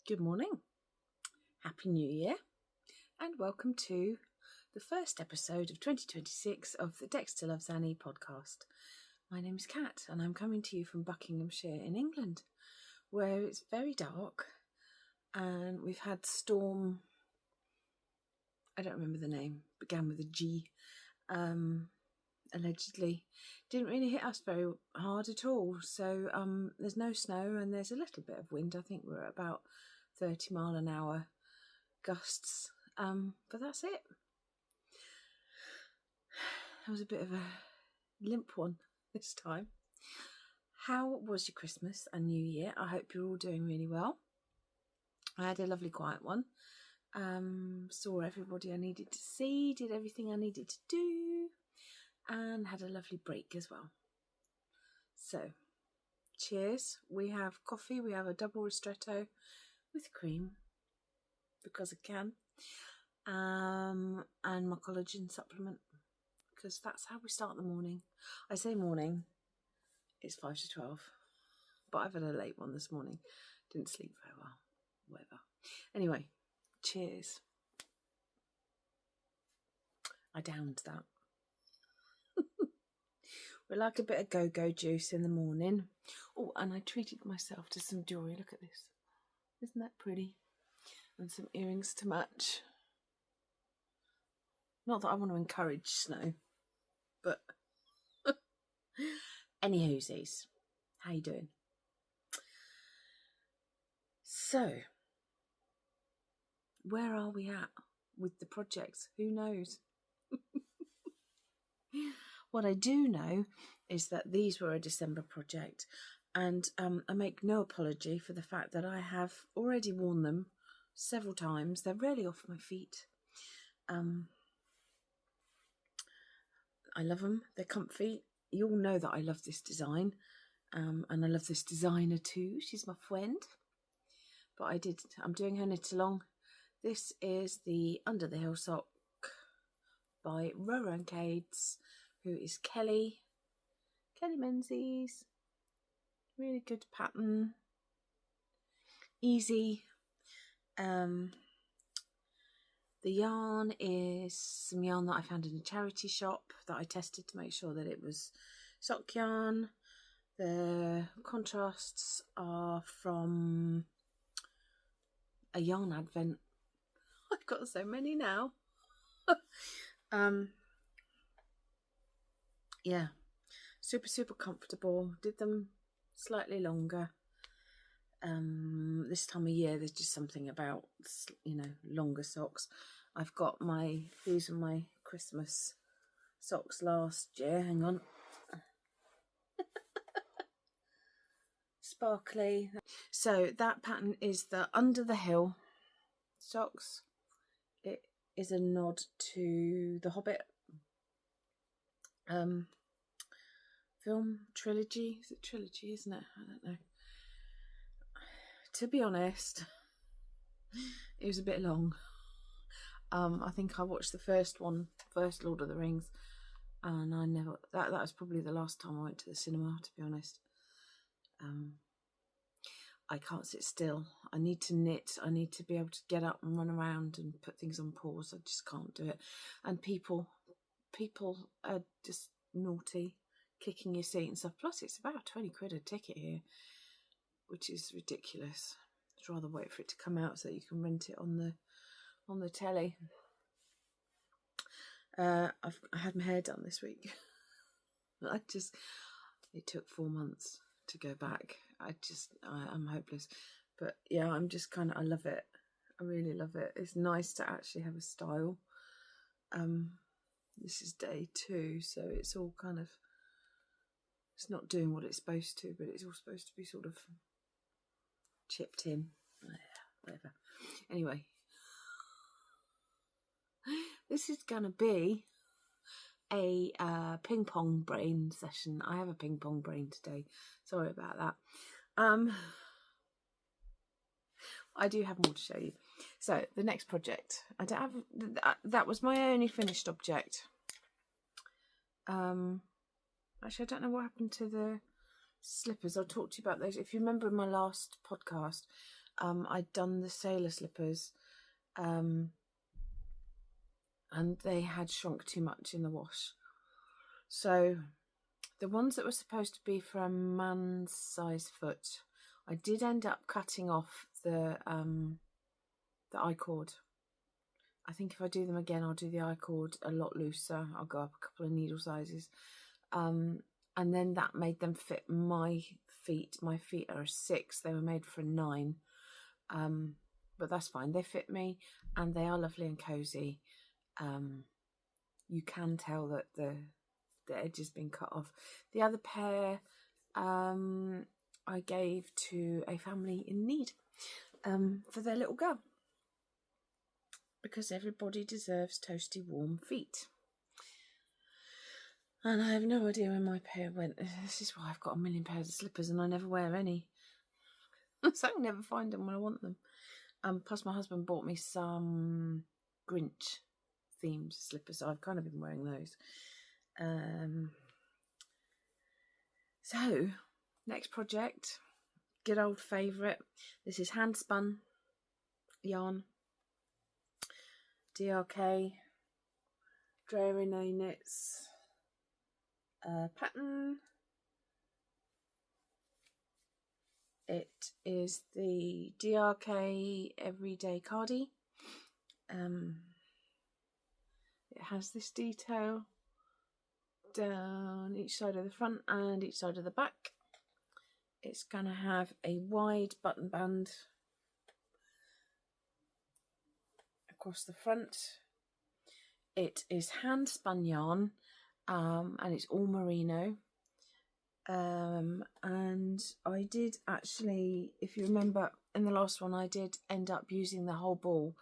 Good morning, Happy New Year, and welcome to the first episode of 2026 of the Dexter Loves Annie podcast. My name is Kat, and I'm coming to you from Buckinghamshire in England, where it's very dark, and we've had storm, I don't remember the name, began with a G, allegedly. Didn't really hit us very hard at all, so there's no snow and there's a little bit of wind. I think we're at about 30 mile an hour gusts, but that's it. It was a bit of a limp one this time. How was your Christmas and New Year? I hope you're all doing really well. I had a lovely quiet one. Saw everybody I needed to see, did everything I needed to do, and had a lovely break as well. So, cheers. We have coffee. We have a double ristretto with cream, because I can, and my collagen supplement, because that's how we start the morning. I say morning, it's 5 to 12, but I've had a late one this morning. Didn't sleep very well, whatever. Anyway, cheers. I downed that. We like a bit of go-go juice in the morning. Oh, and I treated myself to some jewellery. Look at this. Isn't that pretty? And some earrings to match. Not that I want to encourage snow, but any hoosies. How you doing? So, where are we at with the projects? Who knows? What I do know is that these were a December project, and I make no apology for the fact that I have already worn them several times. They're rarely off my feet. I love them. They're comfy. You all know that I love this design, and I love this designer too. She's my friend. But I'm doing her knit along. This is the Under the Hill sock by Roro & Cades, who is Kelly Menzies. Really good pattern, easy. The yarn is some yarn that I found in a charity shop that I tested to make sure that it was sock yarn. The contrasts are from a yarn advent. I've got so many now. Yeah, super comfortable. Did them slightly longer. This time of year there's just something about, longer socks. I've got these are my Christmas socks last year. Hang on. Sparkly. So that pattern is the Under the Hill socks. It is a nod to the Hobbit film trilogy. Is it trilogy, isn't it? I don't know. To be honest, it was a bit long. I think I watched the first Lord of the Rings, and that was probably the last time I went to the cinema, to be honest. I can't sit still. I need to knit. I need to be able to get up and run around and put things on pause. I just can't do it. And people are just naughty, kicking your seat and stuff. Plus, it's about 20 quid a ticket here, which is ridiculous. I'd rather wait for it to come out so that you can rent it on the telly. I had my hair done this week. It took 4 months to go back. I'm hopeless. But yeah, I love it. I really love it. It's nice to actually have a style. This is day 2, so it's all it's not doing what it's supposed to, but it's all supposed to be sort of chipped in. Whatever. Anyway, this is going to be a ping pong brain session. I have a ping pong brain today. Sorry about that. I do have more to show you. So the next project, that was my only finished object. Actually, I don't know what happened to the slippers. I'll talk to you about those. If you remember in my last podcast, I'd done the sailor slippers, and they had shrunk too much in the wash. So the ones that were supposed to be for a man's size foot, I did end up cutting off the I-cord. I think if I do them again, I'll do the I-cord a lot looser. I'll go up a couple of needle sizes. And then that made them fit my feet. My feet are a 6. They were made for a 9. But that's fine. They fit me and they are lovely and cozy. You can tell that the edge has been cut off. The other pair I gave to a family in need for their little girl, because everybody deserves toasty warm feet. And I have no idea where my pair went. This is why I've got a million pairs of slippers and I never wear any. So I can never find them when I want them. Plus my husband bought me some Grinch themed slippers, so I've kind of been wearing those. So next project, good old favourite. This is hand spun yarn, DRK Drarine Knits pattern. It is the DRK Everyday Cardie. It has this detail down each side of the front and each side of the back. It's going to have a wide button band across the front. It is hand spun yarn, and it's all merino. And I did actually, if you remember in the last one, I did end up using the whole ball,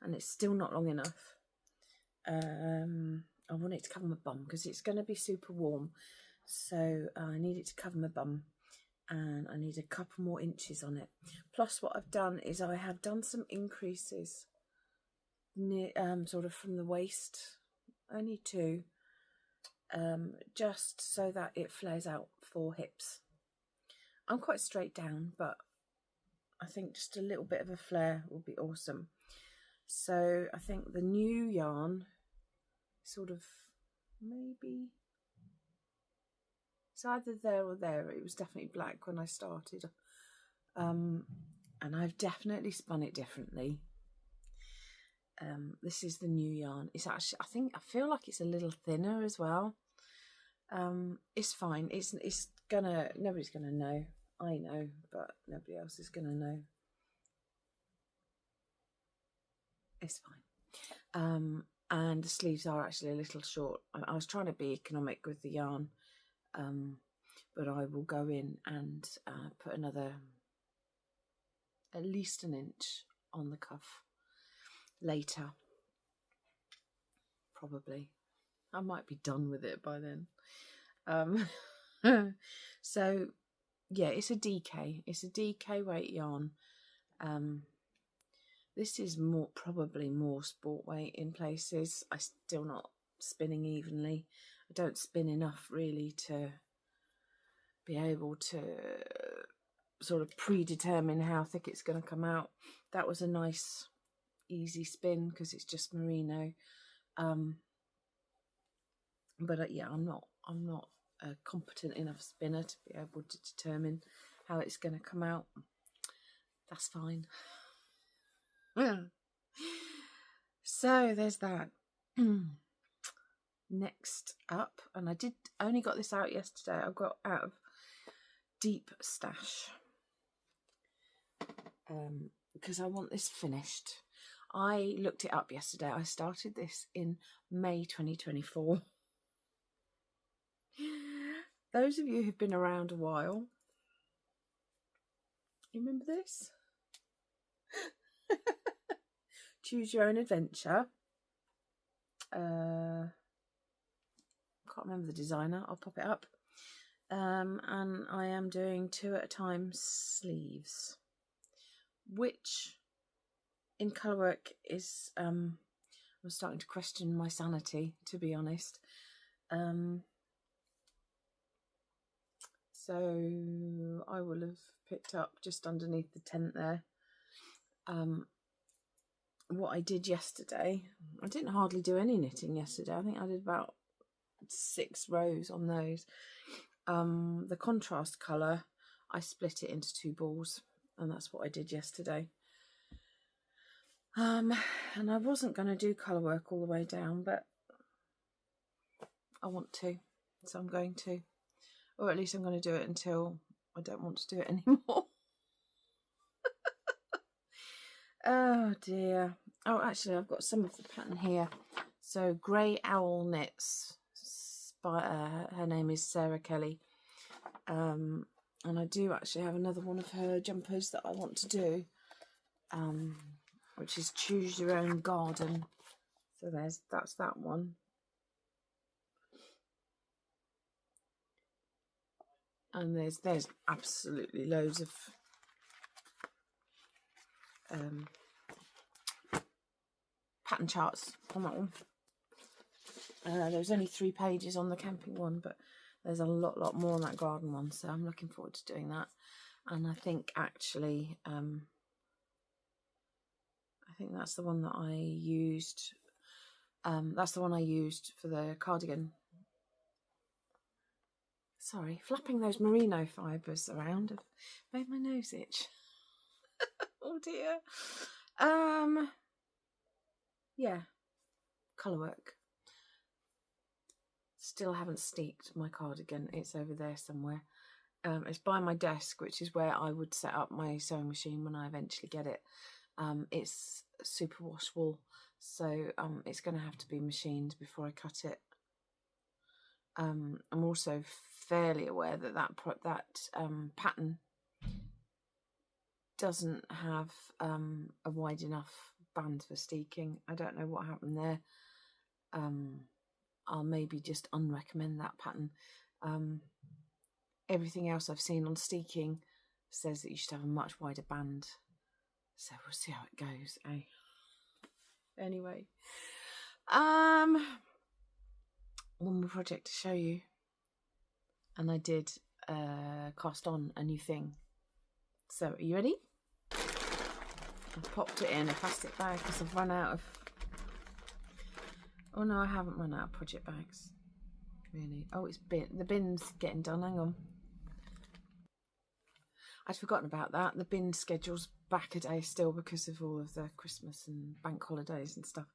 and it's still not long enough. I want it to cover my bum because it's going to be super warm, so I need it to cover my bum, and I need a couple more inches on it. Plus what I've done is I have done some increases near, sort of from the waist, only 2, just so that it flares out for hips. I'm quite straight down, but I think just a little bit of a flare will be awesome. So I think the new yarn, sort of, maybe it's either there or there. It was definitely black when I started, and I've definitely spun it differently. This is the new yarn. It's actually, I feel like it's a little thinner as well. It's fine. It's gonna, nobody's gonna know. I know, but nobody else is gonna know. It's fine. And the sleeves are actually a little short. I was trying to be economic with the yarn, but I will go in and put another, at least an inch on the cuff later. Probably. I might be done with it by then. So yeah, it's a DK. It's a DK weight yarn. This is probably more sport weight in places. I'm still not spinning evenly. I don't spin enough really to be able to sort of predetermine how thick it's going to come out. That was a nice easy spin because it's just merino. But yeah, I'm not a competent enough spinner to be able to determine how it's going to come out. That's fine. So there's that. Next up, and I only got this out yesterday. I got out of Deep Stash because I want this finished. I looked it up yesterday. I started this in May 2024. Those of you who've been around a while, you remember this? Choose Your Own Adventure. Can't remember the designer. I'll pop it up. And I am doing 2 at a time sleeves, which in colourwork is, I'm starting to question my sanity, to be honest. So I will have picked up just underneath the tent there. what I did yesterday. I didn't hardly do any knitting yesterday. I think I did about 6 rows on those. The contrast colour, I split it into 2 balls, and that's what I did yesterday. And I wasn't going to do colour work all the way down, but I want to, so I'm going to. Or at least I'm going to do it until I don't want to do it anymore. Oh dear. Oh, actually, I've got some of the pattern here. So, Grey Owl Knits. By, her name is Sarah Kelly. And I do actually have another one of her jumpers that I want to do. Which is Choose Your Own Garden. So that's that one. And there's absolutely loads of pattern charts on that one. There's only 3 pages on the camping one, but there's a lot more on that garden one, so I'm looking forward to doing that. And I think actually I think that's the one that I used. That's the one I used for the cardigan. Sorry, flapping those merino fibres around have made my nose itch. Oh dear. Yeah, colour work. Still haven't steeked my cardigan. It's over there somewhere. It's by my desk, which is where I would set up my sewing machine when I eventually get it. It's super wash wool, so it's going to have to be machined before I cut it. I'm also fairly aware that pattern doesn't have a wide enough band for steeking. I don't know what happened there. I'll maybe just unrecommend that pattern. Everything else I've seen on steeking says that you should have a much wider band. So we'll see how it goes, eh? Anyway, one more project to show you. And I did cast on a new thing. So are you ready? I've popped it in a plastic bag because I've run out of... Oh no, I haven't run out of project bags. Really? Oh, the bin's getting done. Hang on. I'd forgotten about that. The bin schedule's back a day still because of all of the Christmas and bank holidays and stuff.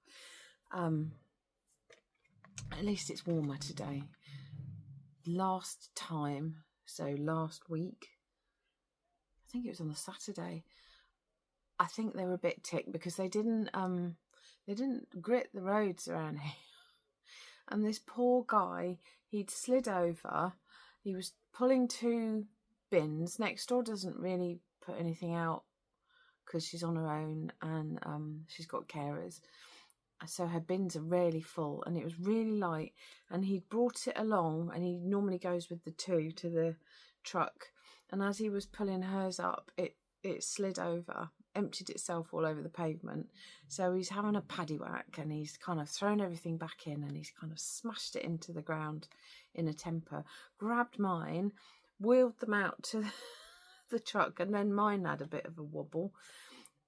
At least it's warmer today. Last time, so last week, I think it was on the Saturday, I think they were a bit ticked because they didn't grit the roads around here. And this poor guy, he'd slid over, he was pulling 2 bins. Next door doesn't really put anything out because she's on her own and she's got carers. So her bins are really full and it was really light, and he'd brought it along, and he normally goes with the 2 to the truck, and as he was pulling hers up, it slid over, emptied itself all over the pavement. So he's having a paddy whack and he's kind of thrown everything back in and he's kind of smashed it into the ground in a temper, grabbed mine, wheeled them out to the truck, and then mine had a bit of a wobble.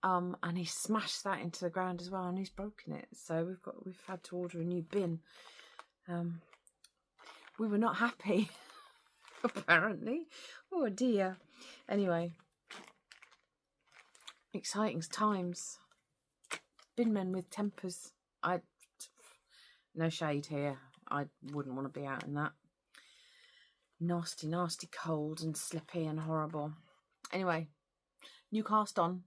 And he smashed that into the ground as well, and he's broken it. So we've had to order a new bin. We were not happy, apparently. Oh dear. Anyway, exciting times. Bin men with tempers. No shade here. I wouldn't want to be out in that. Nasty, nasty cold and slippy and horrible. Anyway, new cast on.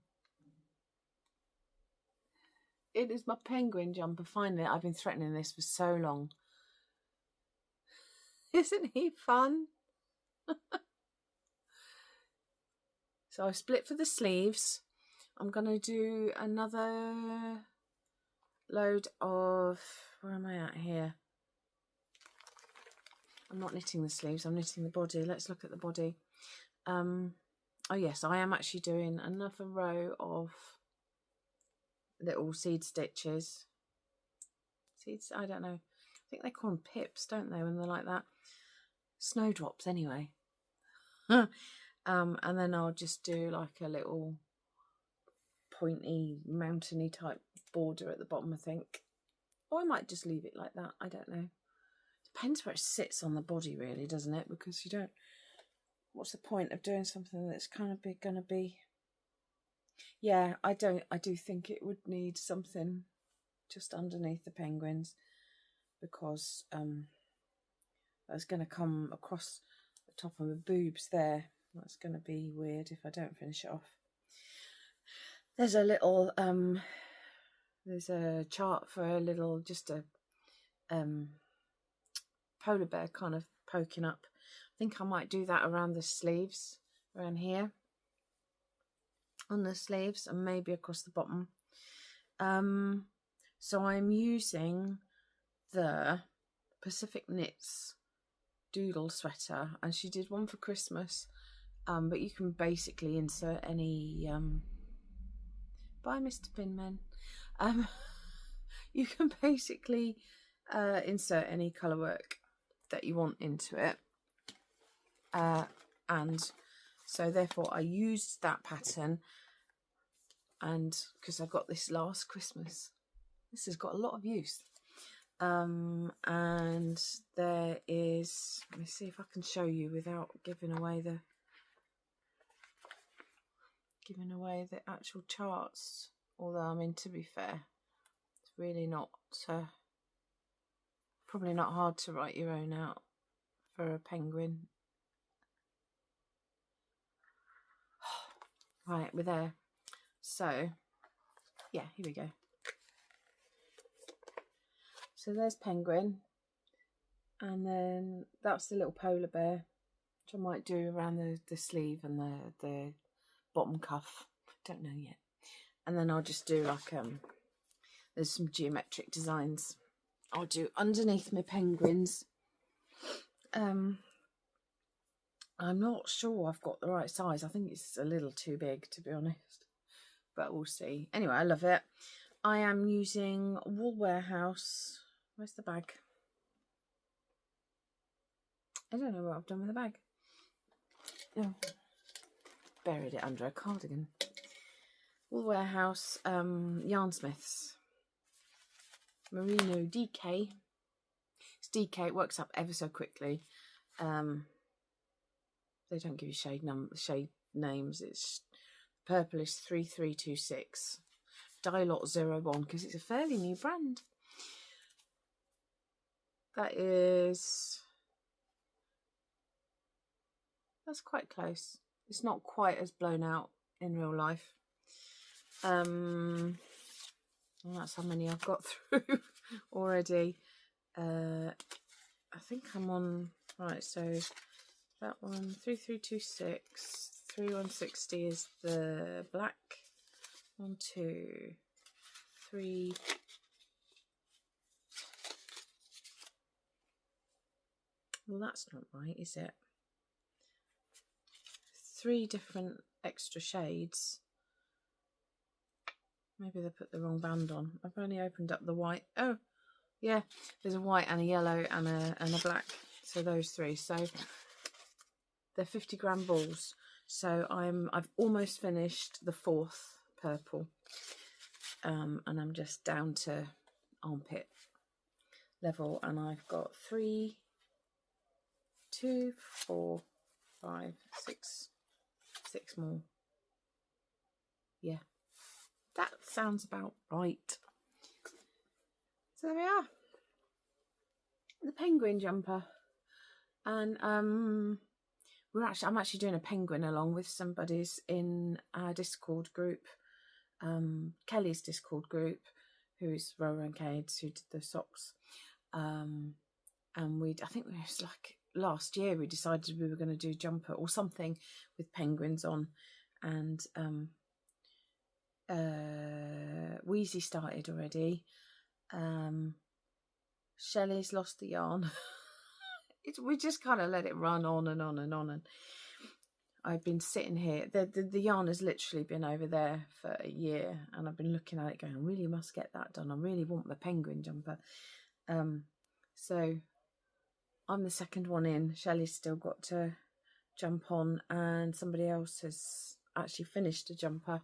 It is my penguin jumper. Finally, I've been threatening this for so long. Isn't he fun? So I split for the sleeves. I'm going to do another load of... Where am I at here? I'm not knitting the sleeves, I'm knitting the body. Let's look at the body. Oh yes, I am actually doing another row of little seed stitches. Seeds, I don't know. I think they call them pips, don't they, when they're like that? Snowdrops, anyway. And then I'll just do like a little pointy, mountainy type border at the bottom, I think. Or I might just leave it like that. I don't know. Depends where it sits on the body, really, doesn't it? Because you don't... What's the point of doing something that's kind of going to be... Yeah, I do think it would need something just underneath the penguins, because that's going to come across the top of the boobs there. That's going to be weird if I don't finish it off. There's a little there's a chart for a little, just a polar bear kind of poking up. I think I might do that around the sleeves, around here on the sleeves, and maybe across the bottom. So I'm using the Pacific Knits doodle sweater, and she did one for Christmas, but you can basically insert any bye Mr. Pinman. You can basically insert any colour work that you want into it, and so therefore I used that pattern, and because I got this last Christmas, this has got a lot of use. And there is, let me see if I can show you without giving away the actual charts, although I mean, to be fair, it's really not probably not hard to write your own out for a penguin. Right, we're there. So yeah, here we go. So there's penguin, and then that's the little polar bear, which I might do around the sleeve and the bottom cuff. Don't know yet. And then I'll just do like there's some geometric designs I'll do underneath my penguins. I'm not sure I've got the right size. I think it's a little too big, to be honest, but we'll see. Anyway, I love it. I am using Wool Warehouse. Where's the bag? I don't know what I've done with the bag. Oh, buried it under a cardigan. Wool Warehouse Yarnsmiths Merino DK. It's DK. It works up ever so quickly. They don't give you shade names. It's purple is 3326. Dye-Lot 01, because it's a fairly new brand. That's quite close. It's not quite as blown out in real life. And that's how many I've got through already. I think I'm on, right, so that one, 3326, 3160 is the black. 1, 2, 3. Well, that's not right, is it? 3 different extra shades. Maybe they put the wrong band on. I've only opened up the white. Oh, yeah, there's a white and a yellow and a black. So those 3. So they're 50-gram balls. So I've almost finished the 4th purple, and I'm just down to armpit level, and I've got 3, 2, 4, 5, 6 more. Yeah, that sounds about right. So there we are, the penguin jumper. And I'm actually doing a penguin along with some buddies in our Discord group, Kelly's Discord group, who's Rower and Cades, who did the socks. And I think it was like last year we decided we were going to do jumper or something with penguins on, and Wheezy started already. Shelley's lost the yarn. We just kind of let it run on and on and on, and I've been sitting here. The yarn has literally been over there for a year, and I've been looking at it going, I really must get that done. I really want the penguin jumper. So I'm the second one in. Shelley's still got to jump on, and somebody else has actually finished a jumper.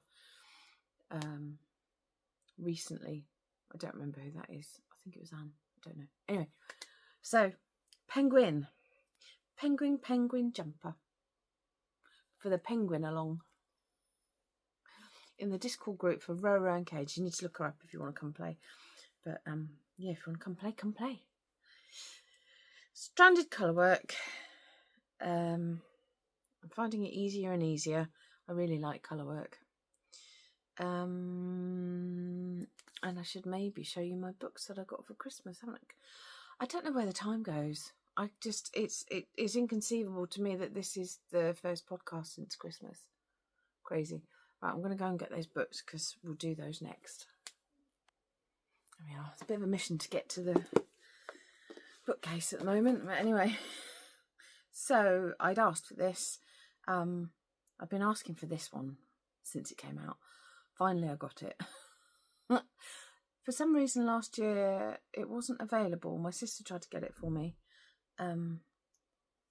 recently. I don't remember who that is. I think it was Anne. I don't know. Anyway, so penguin jumper for the penguin along in the Discord group for Row and Cage. You need to look her up if you want to come play. But yeah, if you want to come play. Stranded colour work. I'm finding it easier and easier. I really like colour work. And I should maybe show you my books that I got for Christmas, haven't I? I don't know where the time goes. It's inconceivable to me that this is the first podcast since Christmas. Crazy. Right, I'm going to go and get those books because we'll do those next. There we are. It's a bit of a mission to get to the bookcase at the moment. But anyway, so I'd asked for this. I've been asking for this one since it came out. Finally, I got it. For some reason last year it wasn't available. My sister tried to get it for me.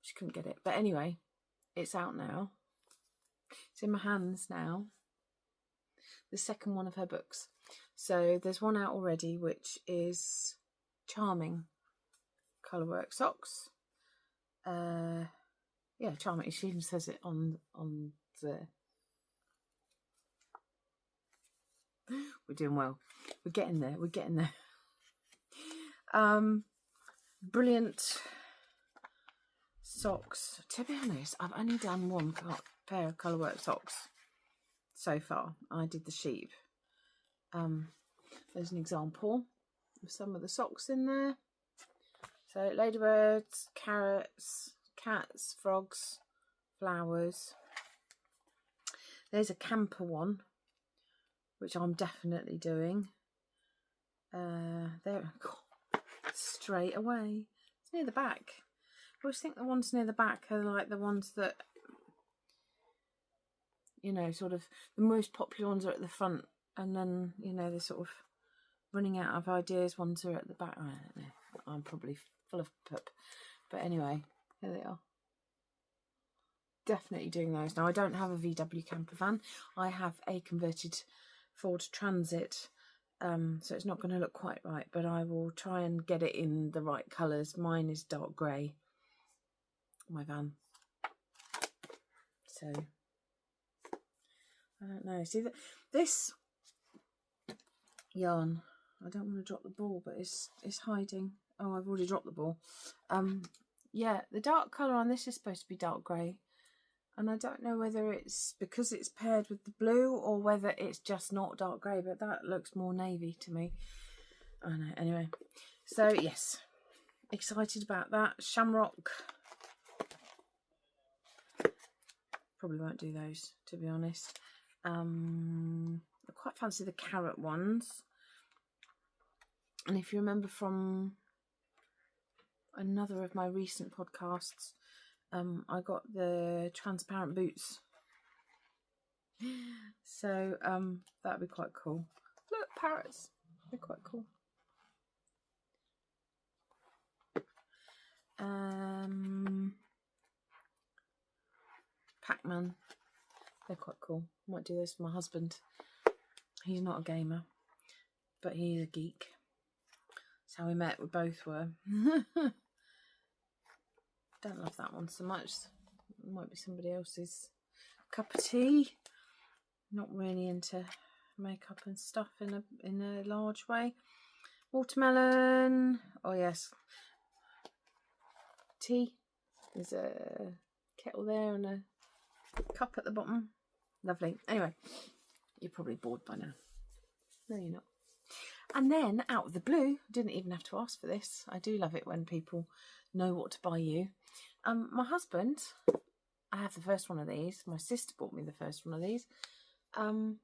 She couldn't get it. But anyway, it's out now. It's in my hands now. The second one of her books. So there's one out already, which is Charming Colourwork Socks. Yeah, Charming. She even says it on the... We're doing well. We're getting there. We're getting there. Brilliant socks. To be honest, I've only done one pair of colourwork socks so far. I did the sheep. There's an example of some of the socks in there. So ladybirds, carrots, cats, frogs, flowers. There's a camper one, which I'm definitely doing. There, straight away. It's near the back. I always think the ones near the back are like the ones that, you know, sort of the most popular ones are at the front, and then, you know, they're sort of running out of ideas. Ones are at the back. I don't know. I'm probably full of poop. But anyway, here they are. Definitely doing those. Now, I don't have a VW camper van. I have a converted Ford Transit. So it's not going to look quite right, but I will try and get it in the right colours. Mine is dark grey, my van. So I don't know. See, this yarn, I don't want to drop the ball, but it's hiding. Oh, I've already dropped the ball. Yeah, the dark colour on this is supposed to be dark grey, and I don't know whether it's because it's paired with the blue or whether it's just not dark grey, but that looks more navy to me. I don't know. Anyway, so yes, excited about that. Shamrock. Probably won't do those, to be honest. I quite fancy the carrot ones. And if you remember from another of my recent podcasts, I got the transparent boots. So that'd be quite cool. Look, parrots. They're quite cool. Pac-Man. They're quite cool. Might do those for my husband. He's not a gamer, but he's a geek. That's how we met. We both were. Don't love that one so much. It might be somebody else's cup of tea. Not really into makeup and stuff in a large way. Watermelon. Oh yes. Tea. There's a kettle there and a cup at the bottom. Lovely. Anyway, you're probably bored by now. No, you're not. And then out of the blue, didn't even have to ask for this. I do love it when people know what to buy you. My husband, I have the first one of these. My sister bought me the first one of these. Second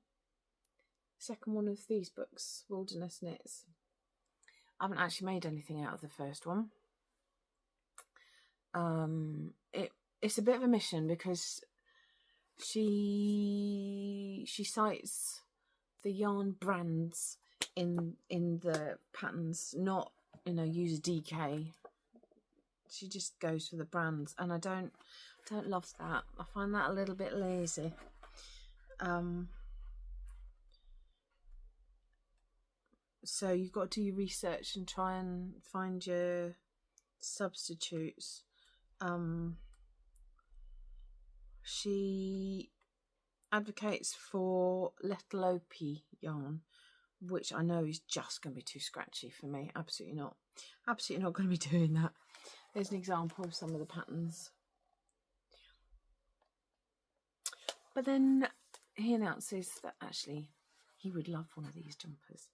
one of these books, Wilderness Knits. I haven't actually made anything out of the first one. It's a bit of a mission because she cites the yarn brands in the patterns, not, you know, use DK. She just goes for the brands, and I don't love that. I find that a little bit lazy. So you've got to do your research and try and find your substitutes. She advocates for Letalopi yarn, which I know is just going to be too scratchy for me. Absolutely not. Absolutely not going to be doing that. There's an example of some of the patterns. But then he announces that actually he would love one of these jumpers.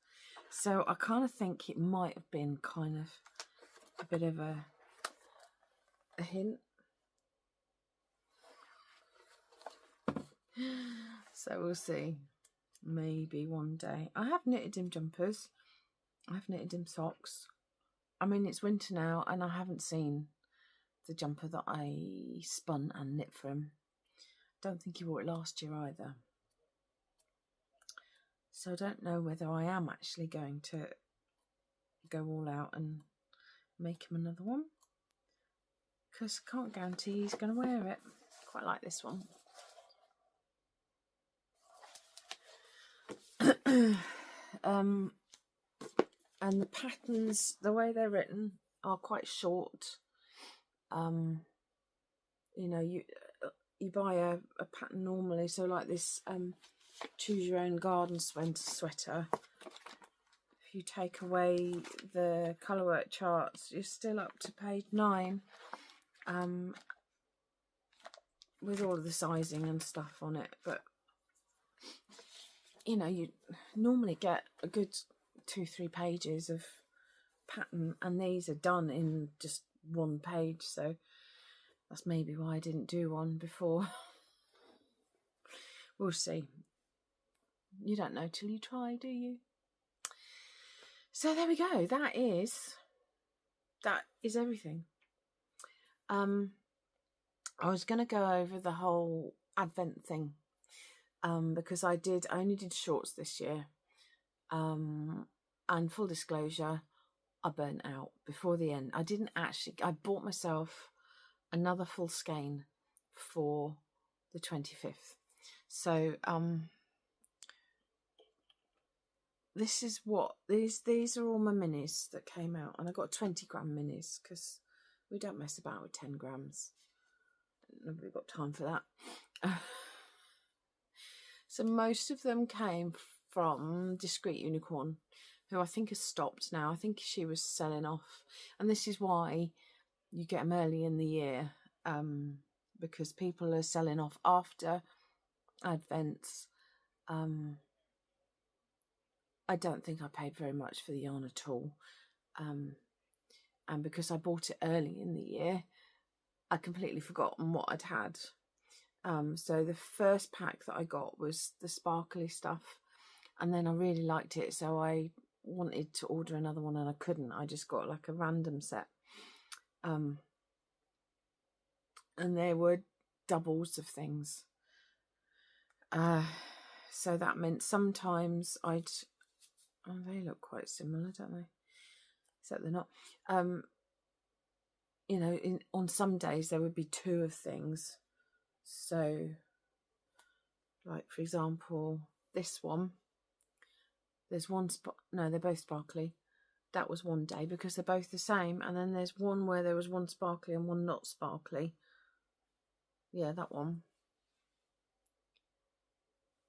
So I kind of think it might have been kind of a bit of a hint. So we'll see. Maybe one day. I have knitted him jumpers. I've knitted him socks. I mean, it's winter now and I haven't seen the jumper that I spun and knit for him. Don't think he wore it last year either. So I don't know whether I am actually going to go all out and make him another one, because I can't guarantee he's going to wear it. Quite like this one. And the patterns, the way they're written, are quite short. You know, you buy a pattern normally, so like this choose your own garden sweater. If you take away the colourwork charts, you're still up to page 9, with all of the sizing and stuff on it. But you know, you normally get a good 2-3 pages of pattern, and these are done in just 1 page, so that's maybe why I didn't do one before. We'll see. You don't know till you try, do you? So there we go. That is everything. I was going to go over the whole Advent thing, because I only did shorts this year, and full disclosure, I burnt out before the end. I bought myself another full skein for the 25th. So this is what these are all my minis that came out, and I got 20 gram minis because we don't mess about with 10 grams. Nobody got time for that. So most of them came from Discreet Unicorn, who I think has stopped now. I think she was selling off, and this is why you get them early in the year, because people are selling off after Advents. I don't think I paid very much for the yarn at all, and because I bought it early in the year, I completely forgotten what I'd had. So the first pack that I got was the sparkly stuff, and then I really liked it, so I wanted to order another one and I couldn't. I just got like a random set, and there were doubles of things. So that meant sometimes oh, they look quite similar, don't they? Except they're not. You know, on some days there would be 2 of things. So, like for example, this one, there's one no, they're both sparkly. That was one day because they're both the same. And then there's one where there was one sparkly and one not sparkly. Yeah, that one.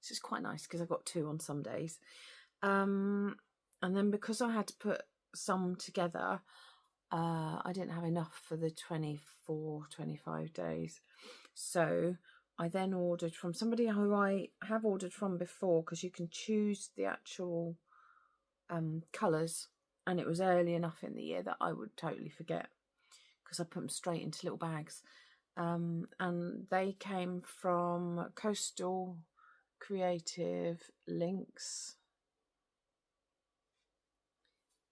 This is quite nice because I got 2 on some days. And then because I had to put some together, I didn't have enough for the 25 days. So I then ordered from somebody who I have ordered from before, because you can choose the actual colours, and it was early enough in the year that I would totally forget because I put them straight into little bags. And they came from Coastal Creative Links.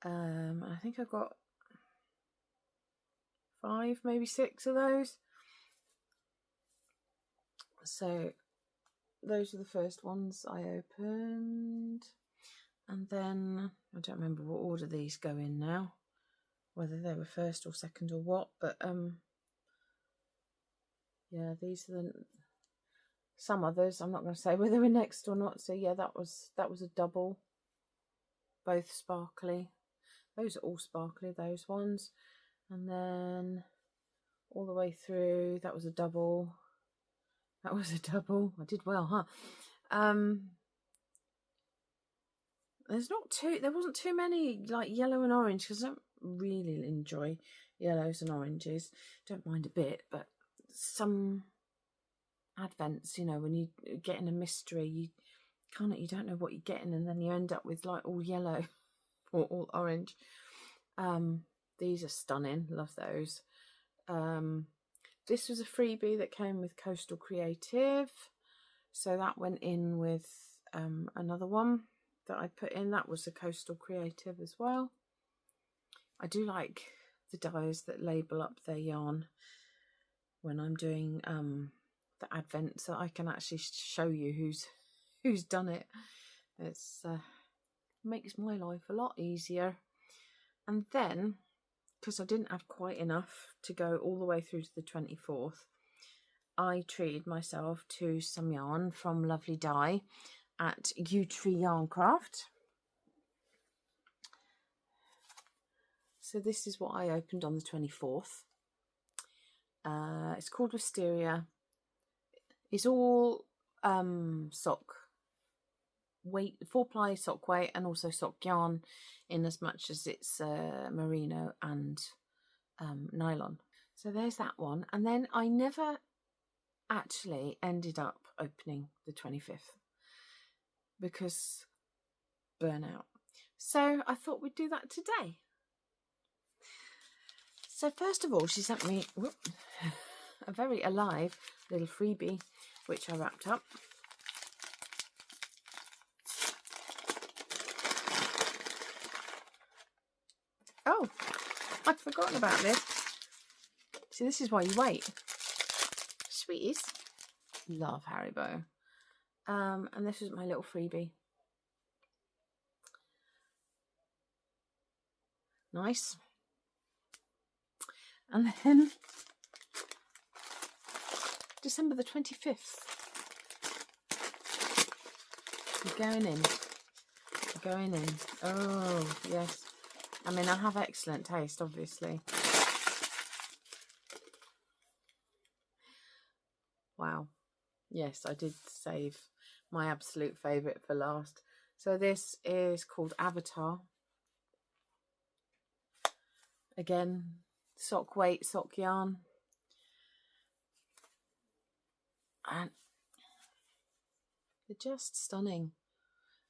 I think I've got 5, maybe 6 of those. So those are the first ones I opened, and then I don't remember what order these go in now, whether they were first or second or what, but yeah, these are some others. I'm not going to say whether they were next or not. So yeah, that was a double. both sparkly. Those are all sparkly, those ones. And then all the way through, that was a double. That was a double. I did well, huh? There wasn't too many like yellow and orange, because I don't really enjoy yellows and oranges. Don't mind a bit, but some advents, you know, when you get in a mystery, you don't know what you're getting, and then you end up with like all yellow or all orange. These are stunning. Love those. This was a freebie that came with Coastal Creative, so that went in with another one that I put in. That was a Coastal Creative as well. I do like the dyers that label up their yarn when I'm doing the advent, so I can actually show you who's done it. It's makes my life a lot easier. And then, because I didn't have quite enough to go all the way through to the 24th, I treated myself to some yarn from Lovely Dye at Yew Tree Yarn Craft. So this is what I opened on the 24th. It's called Wisteria. It's all sock weight, 4-ply sock weight, and also sock yarn, in as much as it's merino and nylon. So there's that one. And then I never actually ended up opening the 25th because burnout. So I thought we'd do that today. So first of all, she sent me a very alive little freebie, which I wrapped up. Oh, I'd forgotten about this. See, this is why you wait. Sweeties. Love Haribo. And this is my little freebie. Nice. And then December the 25th. You're going in. You're going in. Oh, yes. I mean, I have excellent taste, obviously. Wow. Yes, I did save my absolute favourite for last. So this is called Avatar. Again, sock weight, sock yarn. And they're just stunning.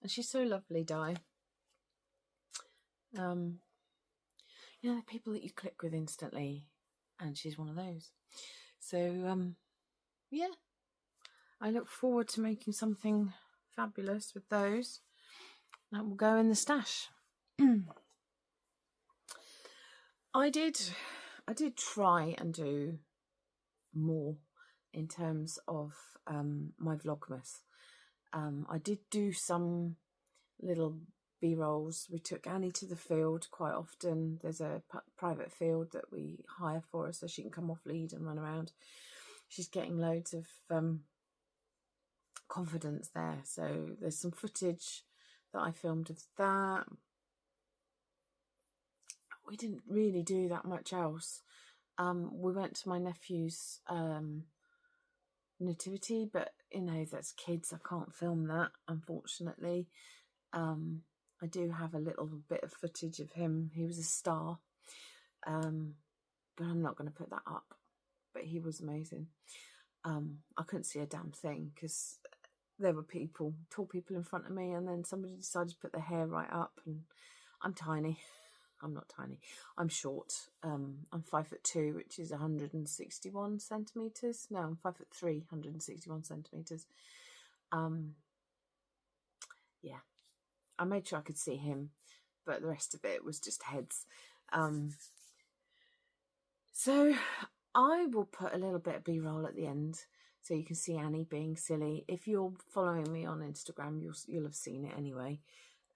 And she's so lovely, Di. You know, the people that you click with instantly, and she's one of those. So yeah, I look forward to making something fabulous with those. That will go in the stash. I did try and do more in terms of my Vlogmas. I did do some little B-rolls. We took Annie to the field quite often. There's a private field that we hire for her so she can come off lead and run around. She's getting loads of confidence there. So there's some footage that I filmed of that. We didn't really do that much else. We went to my nephew's nativity, but you know, that's kids. I can't film that, unfortunately. I do have a little bit of footage of him. He was a star, but I'm not going to put that up. But he was amazing. I couldn't see a damn thing because there were tall people in front of me, and then somebody decided to put their hair right up, and I'm tiny. I'm not tiny. I'm short. I'm 5'2", which is 161 centimeters. No, I'm 5'3", 161 centimeters. Yeah, I made sure I could see him, but the rest of it was just heads. So I will put a little bit of B-roll at the end, so you can see Annie being silly. If you're following me on Instagram, you'll have seen it anyway.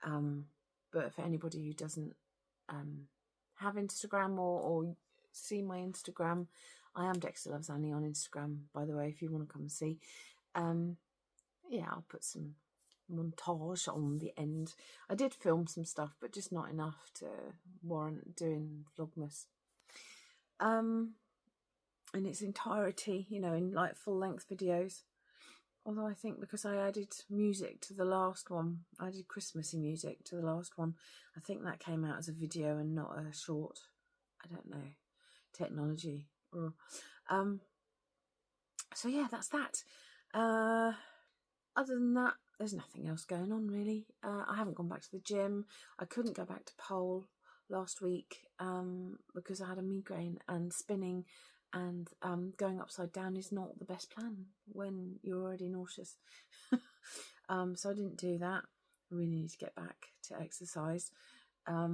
But for anybody who doesn't have Instagram or see my Instagram, I am Dexter Loves Annie on Instagram, by the way, if you want to come and see. Yeah, I'll put some montage on the end. I did film some stuff, but just not enough to warrant doing Vlogmas in its entirety, you know, in like full-length videos. Although I think because I added music to the last one, I did Christmassy music to the last one, I think that came out as a video and not a short. I don't know, technology. So yeah, that's that. Other than that, there's nothing else going on really. I haven't gone back to the gym. I couldn't go back to pole last week because I had a migraine, and spinning and going upside down is not the best plan when you're already nauseous. So I didn't do that. I really need to get back to exercise. I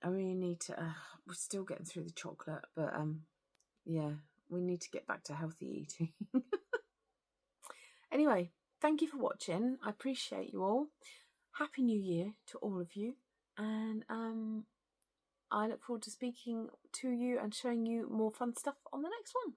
really need to, we're still getting through the chocolate, but yeah, we need to get back to healthy eating. Anyway, thank you for watching. I appreciate you all. Happy New Year to all of you. And I look forward to speaking to you and showing you more fun stuff on the next one.